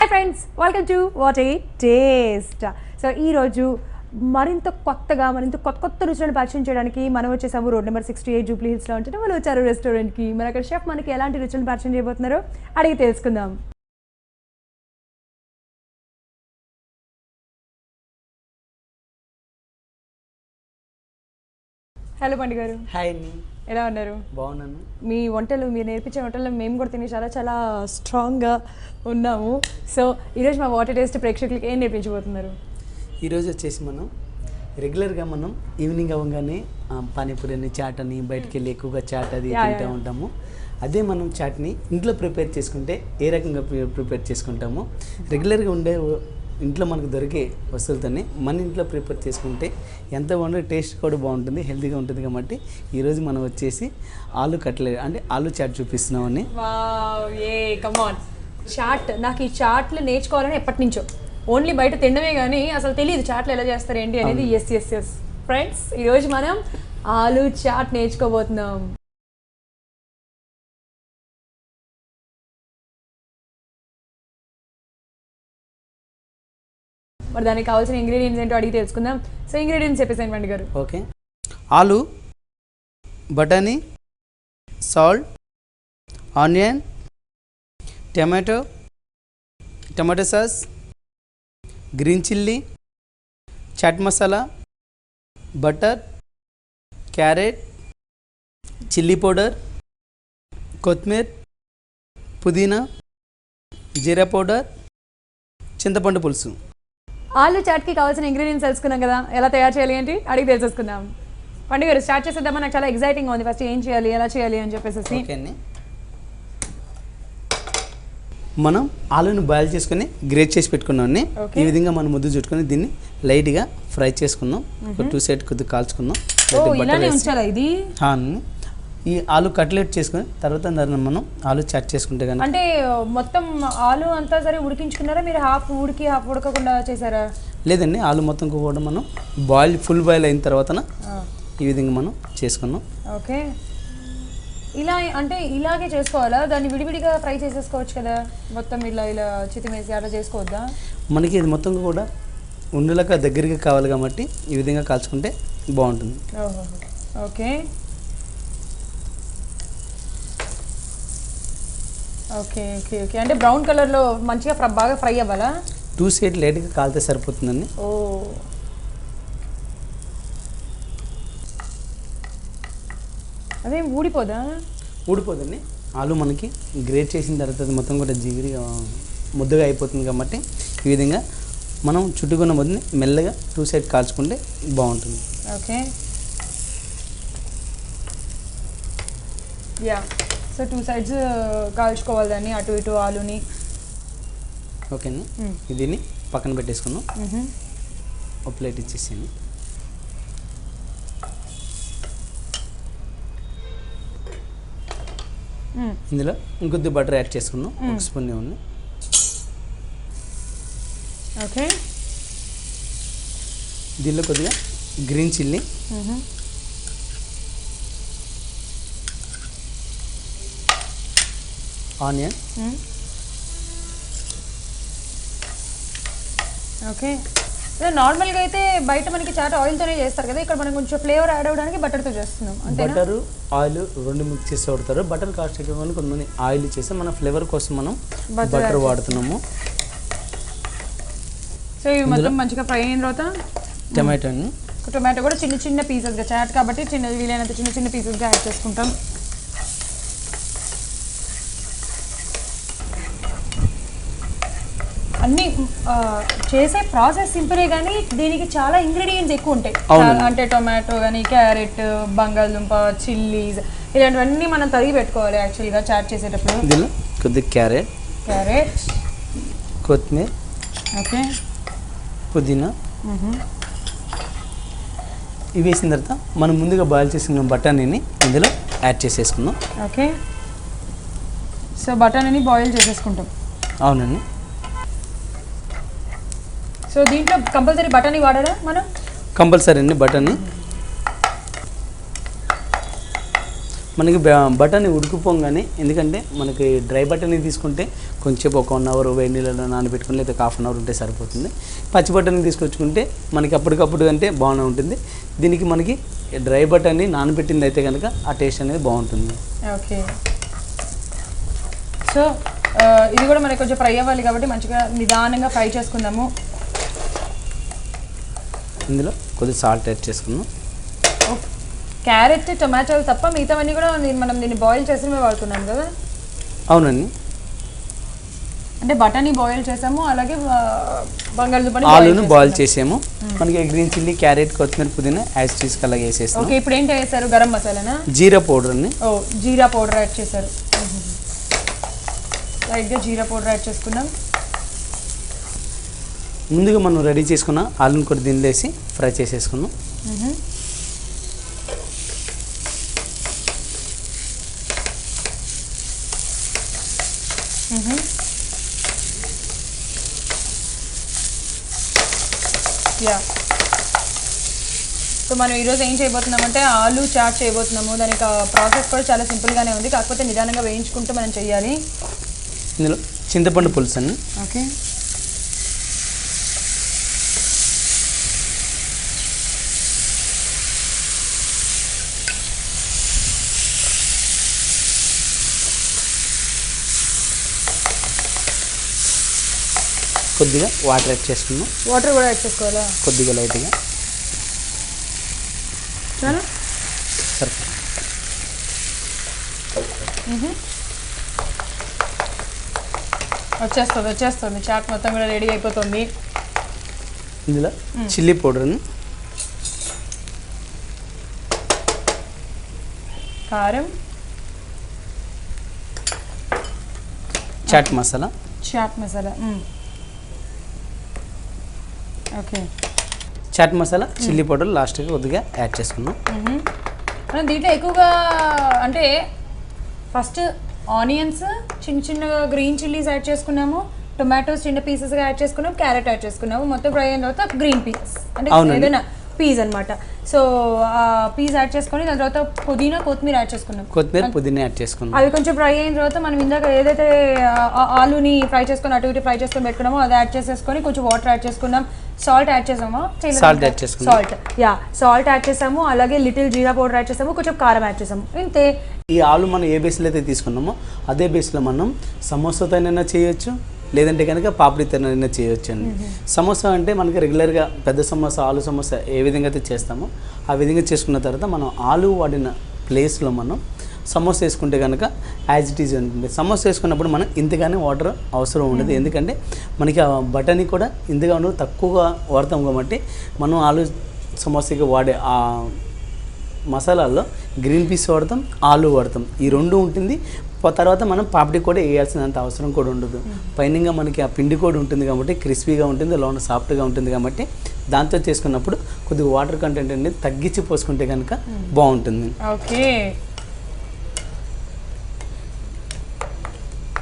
Hi friends, welcome to what a taste. So ఈరోజు మరింత కొత్తగా కొత్త రుచులను పరిచయం చేయడానికి మనం వచ్చేసాము రోడ్ నెంబర్ 68 జూబ్లీ హిల్స్లో ఉంటే వాళ్ళు వచ్చారు రెస్టారెంట్కి. మరి అక్కడ షెఫ్ మనకి ఎలాంటి రుచులను పరిచయం చేయబోతున్నారో అడిగి తెలుసుకుందాం. హలో పండు గారు. హాయ్ అండి, ఎలా ఉన్నారు? బాగున్నాను. మీ వంటలు, మీరు నేర్పించే వంటలు మేము కూడా తిని చాలా చాలా స్ట్రాంగ్గా ఉన్నాము. సో ఈరోజు మా వాటర్ టేస్ట్ ప్రేక్షకులకి ఏం నేర్పించబోతున్నారు? ఈరోజు వచ్చేసి మనం రెగ్యులర్గా ఈవినింగ్ అవ్వగానే పానీపూరి అని చాట్ అని బయటికి వెళ్ళి ఎక్కువగా చాట్ అది తింటూ ఉంటాము. అదే మనం చాట్ని ఇంట్లో ప్రిపేర్ చేసుకుంటే ఏ రకంగా ప్రిపేర్ చేసుకుంటామో, రెగ్యులర్గా ఉండే ఇంట్లో మనకు దొరికే వస్తువులతోనే మన ఇంట్లో ప్రిపేర్ చేసుకుంటే ఎంత బాగుంటుంది, టేస్ట్ కూడా బాగుంటుంది, హెల్తీగా ఉంటుంది. కాబట్టి ఈరోజు మనం వచ్చేసి ఆలు కట్లెట్ అంటే ఆలు చాట్ చూపిస్తున్నామని. చాట్, నాకు ఈ చాట్లు నేర్చుకోవాలని ఎప్పటి నుంచో, ఓన్లీ బయట తినడమే కానీ అసలు తెలియదు చాట్లు ఎలా చేస్తారు ఏంటి అనేది. ఎస్ ఫ్రెండ్స్, ఈరోజు మనం ఆలు చాట్ నేర్చుకోబోతున్నాం. మరి దానికి కావాల్సిన ఇంగ్రీడియంట్స్ ఏంటో అడిగి తెలుసుకుందాం. సో ఇంగ్రీడియంట్స్ చెప్పేసాను పండు గారు. ఓకే, ఆలు, బటానీ, salt, onion, tomato sauce, green chilli, chaat masala, butter, carrot, chilli powder, కొత్తిమీర, పుదీనా, జీరా పౌడర్, చింతపండు పులుసు. ఆలు చాట్కి కావాల్సిన ఇంగ్రీడియంట్స్ తెలుసుకున్నాం కదా, ఎలా తయారు చేయాలి ఏంటి అడిగి తెలుసుకుందాం. పండుగ గారు స్టార్ట్ చేసేద్దామా? నాకు చాలా ఎక్సైటింగ్గా ఉంది. ఫస్ట్ ఏం చేయాలి, ఎలా చేయాలి అని చెప్పేసి. మనం ఆలుని బాయిల్ చేసుకుని గ్రేట్ చేసి పెట్టుకున్నాం. ఈ విధంగా మనం ముద్దు చుట్టుకొని దీన్ని లైట్గా ఫ్రై చేసుకుందాం. ఒక 2 సైడ్ కొద్దిగా కాల్చుకుందాం. ఇది ఈ ఆలు కట్లెట్ చేసుకుని తర్వాత మనం ఆలు చాట్ చేసుకుంటే కనుక, అంటే మొత్తం ఆలు అంతా సరే ఉడికించుకున్నారా మీరు? హాఫ్ ఉడకకుండా చేశారా? లేదండి, ఆలు మొత్తం కూడా మనం ఫుల్ బాయిల్ అయిన తర్వాత ఈ విధంగా మనం చేసుకున్నాం. ఓకే, ఇలా అంటే ఇలాగే చేసుకోవాలా? దాన్ని విడివిడిగా ఫ్రై చేసేసుకోవచ్చు కదా, మొత్తం ఇలా చితిమేసి అలా చేసుకోవద్దా? మనకి ఇది మొత్తం కూడా ఉండలాగా దగ్గరగా కావాలి కాబట్టి ఈ విధంగా కాల్చుకుంటే బాగుంటుంది. ఓకే ఓకే ఓకే ఓకే అంటే బ్రౌన్ కలర్లో మంచిగా బాగా ఫ్రై అవ్వాలా? 2 సైడ్ లైట్గా కాలితే సరిపోతుందండి. ఓ, అదేం ఊడిపోదా? ఊడిపోదండి, ఆలు మనకి గ్రేట్ చేసిన తర్వాత మొత్తం కూడా జిగిరిగా ముద్దగా అయిపోతుంది. కాబట్టి ఈ విధంగా మనం చుట్టుకున్న ముద్దని మెల్లగా 2 సైడ్ కాల్చుకుంటే బాగుంటుంది. Okay, yeah. సో 2 సైడ్స్ కాల్చుకోవాలి దాన్ని, అటు ఇటు ఆలుని. ఓకేనా, దీన్ని పక్కన పెట్టేసుకున్నాం. ఒక ప్లేట్ ఇచ్చేసాను. ఇందులో ఇంకొద్ది బటర్ యాడ్ చేసుకున్నాం, 1 స్పూన్ ఉంది. ఓకే, దీనిలో కొద్దిగా గ్రీన్ చిల్లీ, ఆనియన్. ఓకే, నార్మల్గా అయితే బయట మనకి చాట్ ఆయిల్తోనే చేస్తారు కదా, ఇక్కడ మనం కొంచెం ఫ్లేవర్ యాడ్ అవ్వడానికి బటర్తో చేస్తున్నాం. బటర్ ఆయిల్ 2 మిక్స్ చేసి వాడతారు. బటర్ కాస్ట్ ఎక్కువ, కొంతమంది ఆయిల్ చేస్తే మన ఫ్లేవర్ కోసం మనం బటర్ వాడుతున్నాము. సో ఇవి మొత్తం మంచిగా ఫ్రై అయిన తర్వాత టొమాటో కూడా చిన్న చిన్న పీసెస్గా, చాట్ కాబట్టి వీలైనంత చిన్న చిన్న పీసెస్గా యాడ్ చేసుకుంటాం. అన్నీ చేసే ప్రాసెస్ సింపులే కానీ దీనికి చాలా ఇంగ్రీడియంట్స్ ఎక్కువ ఉంటాయి. అంటే టొమాటో కానీ, క్యారెట్, బంగాళదుంప, చిల్లీస్, ఇలాంటివన్నీ మనం తరిగి పెట్టుకోవాలి యాక్చువల్గా చాట్ చేసేటప్పుడు. ఇందులో కొద్దిగా క్యారెట్, కొత్తిమీర, ఓకే, పుదీనా ఇవి వేసిన తర్వాత మనం ముందుగా బాయిల్ చేసుకున్న బఠానీని ఇందులో యాడ్ చేసేసుకుందాం. ఓకే, సో బఠానీని బాయిల్ చేసేసుకుంటాం. అవునండి. సో దీంట్లో కంపల్సరీ బఠానీ వాడాలా మనం? కంపల్సరీ అండి, బఠానీ మనకి బటానీ ఉడికిపోగానే, ఎందుకంటే మనకి డ్రై బటానీ తీసుకుంటే కొంచెం ఒక 1 అవర్ వేడి నీళ్ళలో నానబెట్టుకుని లేదా ½ అవర్ ఉంటే సరిపోతుంది. పచ్చి బటానీ తీసుకొచ్చుకుంటే మనకి అప్పటికప్పుడు అంటే బాగానే ఉంటుంది. దీనికి మనకి డ్రై బటానీ నానబెట్టింది అయితే కనుక ఆ టేస్ట్ అనేది బాగుంటుంది. ఓకే, సో ఇది కూడా మనకి కొంచెం ఫ్రై అవ్వాలి కాబట్టి మంచిగా నిదానంగా ఫ్రై చేసుకుందాము. ఇందులో కొద్దిగా సాల్ట్ యాడ్ చేసుకుందాం. క్యారెట్ టొమాటోలు తప్ప మిగతావన్నీ కూడా మనం దీన్ని బాయిల్ చేసి వాడుకున్నాం కదా? అవునండి, అంటే బటానీ బాయిల్ చేసాము, అలాగే బంగాళదుంపని ఆలును బాయిల్ చేసాము. మనకి గ్రీన్ చిల్లీ, క్యారెట్, కొత్తిమీర, పుదీనా యాజ్ టీస్కి అలాగే వేసేస్తాం. ఓకే, ఇప్పుడు ఏంటి వేసారు? గరం మసాలానా? జీరా పౌడర్ అండి. ఓ, జీరా పౌడర్ యాడ్ చేశారు. లైట్గా జీరా పౌడర్ యాడ్ చేసుకున్నాం. ముందుగా మనం రెడీ చేసుకున్న ఆలుని కూడా దీనిలో వేసి ఫ్రై చేసేసుకున్నాం. యా, సో మనం ఈరోజు ఏం చేయబోతున్నామంటే ఆలు చాట్ చేయబోతున్నాము. దానికి ప్రాసెస్ కూడా చాలా సింపుల్గానే ఉంది, కాకపోతే నిదానంగా వేయించుకుంటూ మనం చేయాలి. ఇందులో చింతపండు పులుసు అండి. ఓకే, కొద్దిగా వాటర్ యాడ్ చేసుకున్నాం. వాటర్ కూడా యాడ్ చేసుకోవాలా? కొద్దిగా లైట్గా చాలా సరిపోతుంది. వచ్చేస్తుంది చాట్ మొత్తం కూడా రెడీ అయిపోతుంది. ఇందులో చిల్లీ పౌడర్ని, కారం, chaat masala. Okay, chaat masala, chilli powder లాస్ట్గా కొద్దిగా యాడ్ చేసుకున్నాం. మనం దీంట్లో ఎక్కువగా అంటే ఫస్ట్ ఆనియన్స్ చిన్నగా గ్రీన్ చిల్లీస్ యాడ్ చేసుకున్నాము, టొమాటోస్ చిన్న పీసెస్గా యాడ్ చేసుకున్నాము, క్యారెట్ యాడ్ చేసుకున్నాము. మొత్తం ఫ్రై అయిన తర్వాత గ్రీన్ పీస్ అంటే ఏదైనా పీస్ అనమాట. సో పీస్ యాడ్ చేసుకొని దాని తర్వాత పుదీనా, కొత్తిమీర యాడ్ చేసుకున్నాం. పుదీనా యాడ్ చేసుకున్నాం. అవి కొంచెం ఫ్రై అయిన తర్వాత మనం ఇందాక ఏదైతే ఆలుని ఫ్రై చేసుకొని అటు ఇటు ఫ్రై చేసుకొని పెట్టుకున్నామో అది యాడ్ చేసేసుకొని కొంచెం వాటర్ యాడ్ చేసుకున్నాం. సాల్ట్ యాడ్ చేసామా? సాల్ట్ యాడ్ చేసుకున్నాం. సాల్ట్ యాడ్ చేసాము, అలాగే లిటిల్ జీరా పౌడర్ యాడ్ చేసాము, కొంచెం కారం యాడ్ చేసాము, ఇంతే. ఈ ఆలు మనం ఏ బేస్లో అయితే తీసుకున్నామో అదే బేస్లో మనం సమోసాతోనైనా చేయొచ్చు, లేదంటే కనుక పాపడితోనైనా చేయొచ్చు అండి. సమోసా అంటే మనకి రెగ్యులర్గా పెద్ద సమోసా, ఆలు సమోసా ఏ విధంగా అయితే చేస్తామో ఆ విధంగా చేసుకున్న తర్వాత మనం ఆలు వాడిన ప్లేస్లో మనం సమోసా వేసుకుంటే కనుక యాజ్ ఇట్ ఈజ్ ఉంటుంది. సమోసా వేసుకున్నప్పుడు మనం ఇంతగానే వాటర్ అవసరం ఉండదు, ఎందుకంటే మనకి ఆ బటానీ కూడా ఇంతగా ఉండదు, తక్కువగా వాడతాం కాబట్టి మనం ఆలు సమోసాకి వాడే ఆ మసాలాల్లో గ్రీన్ పీస్ వాడతాం, ఆలు వాడతాం, ఈ రెండు ఉంటుంది. తర్వాత మనం పాపడి కూడా వేయాల్సినంత అవసరం కూడా ఉండదు. పైనంగా మనకి ఆ పిండి కూడా ఉంటుంది కాబట్టి క్రిస్పీగా ఉంటుంది, లోన సాఫ్ట్గా ఉంటుంది కాబట్టి దాంతో చేసుకున్నప్పుడు కొద్దిగా వాటర్ కంటెంట్ అనేది తగ్గించి పోసుకుంటే కనుక బాగుంటుంది. ఓకే,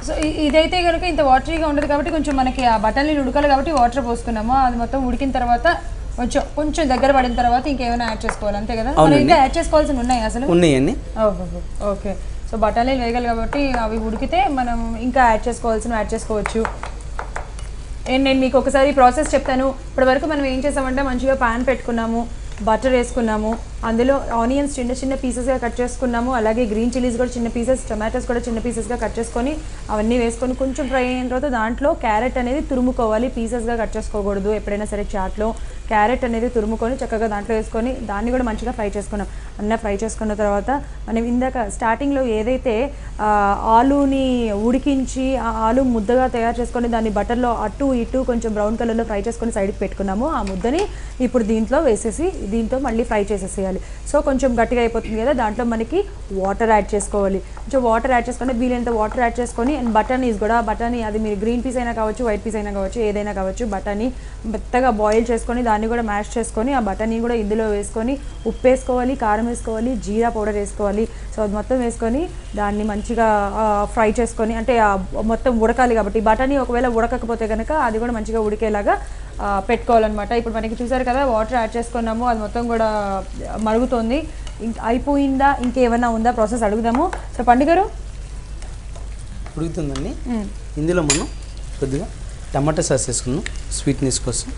సో ఇదైతే కనుక ఇంత వాటరీగా ఉండదు కాబట్టి కొంచెం మనకి ఆ బటానీలు ఉడకాలి కాబట్టి వాటర్ పోసుకున్నాము. అది మొత్తం ఉడికిన తర్వాత కొంచెం దగ్గర పడిన తర్వాత ఇంకేమైనా యాడ్ చేసుకోవాలి, అంతే కదా? ఇంకా యాడ్ చేసుకోవాల్సి ఉన్నాయి అసలు? ఉన్నాయండి. ఓకే, సో బఠానీలు వేయగలి కాబట్టి అవి ఉడికితే మనం ఇంకా యాడ్ చేసుకోవచ్చు. నేను మీకు ఒకసారి ప్రాసెస్ చెప్తాను. ఇప్పటివరకు మనం ఏం చేసామంటే మంచిగా ప్యాన్ పెట్టుకున్నాము, బటర్ వేసుకున్నాము, అందులో ఆనియన్స్ చిన్న పీసెస్గా కట్ చేసుకున్నాము, అలాగే గ్రీన్ చిల్లీస్ కూడా చిన్న పీసెస్, టొమాటోస్ కూడా చిన్న పీసెస్గా కట్ చేసుకొని అవన్నీ వేసుకొని కొంచెం ఫ్రై అయిన తర్వాత దాంట్లో క్యారెట్ అనేది తురుముకోవాలి, పీసెస్గా కట్ చేసుకోకూడదు. ఎప్పుడైనా సరే చాట్లో క్యారెట్ అనేది తురుముకొని చక్కగా దాంట్లో వేసుకొని దాన్ని కూడా మంచిగా ఫ్రై చేసుకున్నాం. అన్నీ ఫ్రై చేసుకున్న తర్వాత మనం ఇందాక స్టార్టింగ్లో ఏదైతే ఆలుని ఉడికించి ఆ ఆలు ముద్దగా తయారు చేసుకొని దాన్ని బటర్లో అటు ఇటు కొంచెం బ్రౌన్ కలర్లో ఫ్రై చేసుకొని సైడ్కి పెట్టుకున్నాము. ఆ ముద్దని ఇప్పుడు దీంట్లో వేసేసి దీంతో మళ్ళీ ఫ్రై చేసేసేయాలి. సో కొంచెం గట్టిగా అయిపోతుంది కదా, దాంట్లో మనకి వాటర్ యాడ్ చేసుకోవాలి. కొంచెం వాటర్ యాడ్ చేసుకొని వీలైనంత వాటర్ యాడ్ చేసుకొని అండ్ బటానీస్ కూడా, బటానీ అది మీరు గ్రీన్ పీస్ అయినా కావచ్చు, వైట్ పీస్ అయినా కావచ్చు, ఏదైనా కావచ్చు, బటానీ మెత్తగా బాయిల్ చేసుకొని దాన్ని కూడా మ్యాష్ చేసుకొని ఆ బటానీ కూడా ఇందులో వేసుకొని ఉప్పు వేసుకోవాలి, కారం వేసుకోవాలి, జీరా పౌడర్ వేసుకోవాలి. సో అది మొత్తం వేసుకొని దాన్ని మంచిగా ఫ్రై చేసుకొని, అంటే మొత్తం ఉడకాలి కాబట్టి బటానీ ఒకవేళ ఉడకకపోతే కనుక అది కూడా మంచిగా ఉడికేలాగా పెట్టుకోవాలన్నమాట. ఇప్పుడు మనకి చూసారు కదా వాటర్ యాడ్ చేసుకున్నాము, అది మొత్తం కూడా మరుగుతోంది. అయిపోయిందా ఇంకేమైనా ఉందా ప్రాసెస్ అడుగుదాము. సో పండు గారు ఉడుకుతుందండి. ఇందులో మనం కొద్దిగా టమాటా సాస్ వేసుకున్నాం స్వీట్నెస్ కోసం.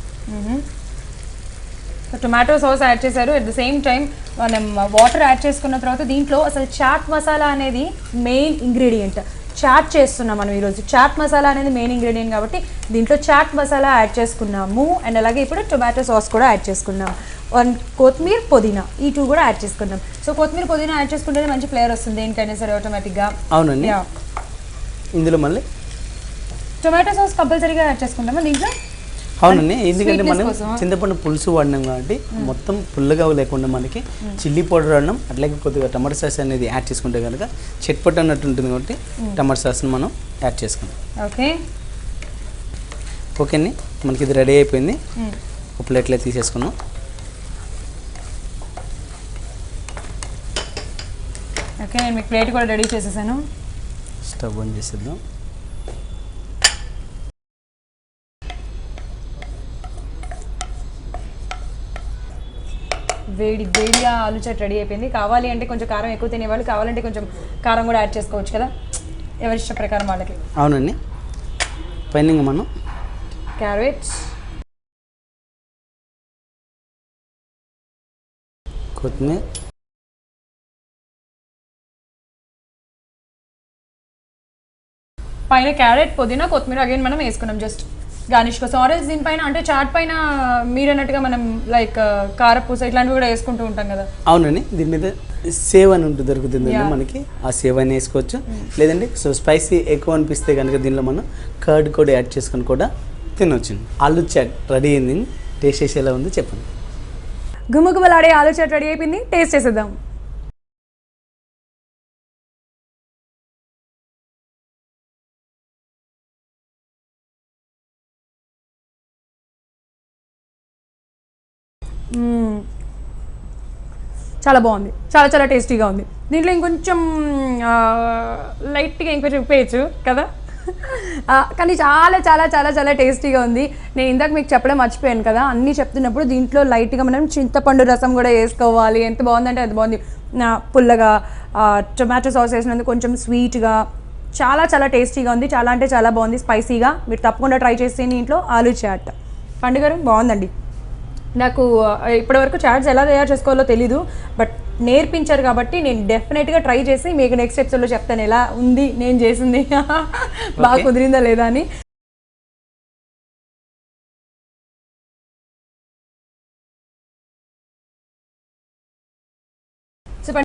టొమాటో సాస్ యాడ్ చేశారు. అట్ ద సేమ్ టైం మనం వాటర్ యాడ్ చేసుకున్న తర్వాత దీంట్లో అసలు చాట్ మసాలా అనేది మెయిన్ ఇంగ్రీడియంట్. చాట్ చేస్తున్నాం మనం ఈరోజు. చాట్ మసాలా అనేది మెయిన్ ఇంగ్రీడియంట్ కాబట్టి దీంట్లో చాట్ మసాలా యాడ్ చేసుకున్నాము. అండ్ అలాగే ఇప్పుడు టొమాటో సాస్ కూడా యాడ్ చేసుకున్నాం. అండ్ కొత్తిమీర పుదీనా ఈ 2 కూడా యాడ్ చేసుకున్నాం. సో కొత్తిమీర పుదీనా యాడ్ చేసుకుంటే మంచి ఫ్లేవర్ వస్తుంది దేనికైనా సరే ఆటోమేటిక్గా. అవునండి. ఇందులో మళ్ళీ టొమాటో సాస్ కంపల్సరీగా యాడ్ చేసుకుంటామా దీంట్లో? అవునండి, ఎందుకంటే మనం చింతపండు పులుసు వాడినాం కాబట్టి మొత్తం పుల్లగా లేకుండా మనకి చిల్లీ పౌడర్ వాడినాం, అట్లాగే కొద్దిగా టమాటా సాస్ అనేది యాడ్ చేసుకుంటే కనుక చెట్పట్టు అన్నట్టు ఉంటుంది కాబట్టి టమాటా సాస్ని మనం యాడ్ చేసుకుంటాం. ఓకే అండి, మనకి ఇది రెడీ అయిపోయింది. ఒక ప్లేట్లో తీసేసుకున్నాం. ఓకే, నేను మీకు ప్లేట్ కూడా రెడీ చేసేసాను. స్టవ్ ఆన్ చేసేద్దాం. వేడిగా ఆలు చాట్ రెడీ అయిపోయింది. కావాలి అంటే కొంచెం కారం ఎక్కువ తినేవాళ్ళు, కావాలంటే కొంచెం కారం కూడా యాడ్ చేసుకోవచ్చు కదా, ఎవరి ఇష్ట ప్రకారం వాళ్ళకి. అవునండి. పైన మనం క్యారెట్, కొత్తిమీర, పైన క్యారెట్ పుదీనా కొత్తిమీర అగైన్ మనం వేసుకున్నాం జస్ట్ గార్నిష్ కోసం. ఆరెంజ్ దీనిపైన అంటే చాట్ పైన మీరు అన్నట్టుగా మనం లైక్ కారపూస ఇట్లాంటివి కూడా వేసుకుంటూ ఉంటాం కదా. అవునండి, దీని మీద సేవ్ అని ఉంటుంది దొరుకుతుంది మనకి, ఆ సేవ్ అని వేసుకోవచ్చు. లేదంటే సో స్పైసీ ఎక్కువ అనిపిస్తే కనుక దీనిలో మనం కర్డ్ కూడా యాడ్ చేసుకొని కూడా తినవచ్చు. ఆలు చాట్ రెడీ అయింది. టేస్ట్ చేసి ఎలా ఉందో చెప్పండి. గుమ్మగుమ్మలాడే ఆలు చాట్ రెడీ అయిపోయింది, టేస్ట్ చేసేద్దాం. చాలా బాగుంది, చాలా టేస్టీగా ఉంది. దీంట్లో ఇంకొంచెం లైట్గా ఇంకొంచెం ఉప్పేయచ్చు కదా, కానీ చాలా టేస్టీగా ఉంది. నేను ఇందాక మీకు చెప్పడం మర్చిపోయాను కదా, అన్నీ చెప్తున్నప్పుడు దీంట్లో లైట్గా మనం చింతపండు రసం కూడా వేసుకోవాలి. ఎంత బాగుందంటే అది బాగుంది. పుల్లగా టొమాటో సాస్ వేసినందుకు కొంచెం స్వీట్గా చాలా టేస్టీగా ఉంది. చాలా అంటే చాలా బాగుంది, స్పైసీగా. మీరు తప్పకుండా ట్రై చేసేయండి ఇంట్లో ఆలు చాట్. పండుగ బాగుందండి. నాకు ఇప్పటివరకు చాట్స్ ఎలా తయారు చేసుకోవాలో తెలీదు, బట్ నేర్పించారు కాబట్టి నేను డెఫినెట్గా ట్రై చేసి మీకు నెక్స్ట్ ఎపిసోడ్లో చెప్తాను ఎలా ఉంది నేను చేసింది, బాగా కుదిరిందా లేదా అని. సో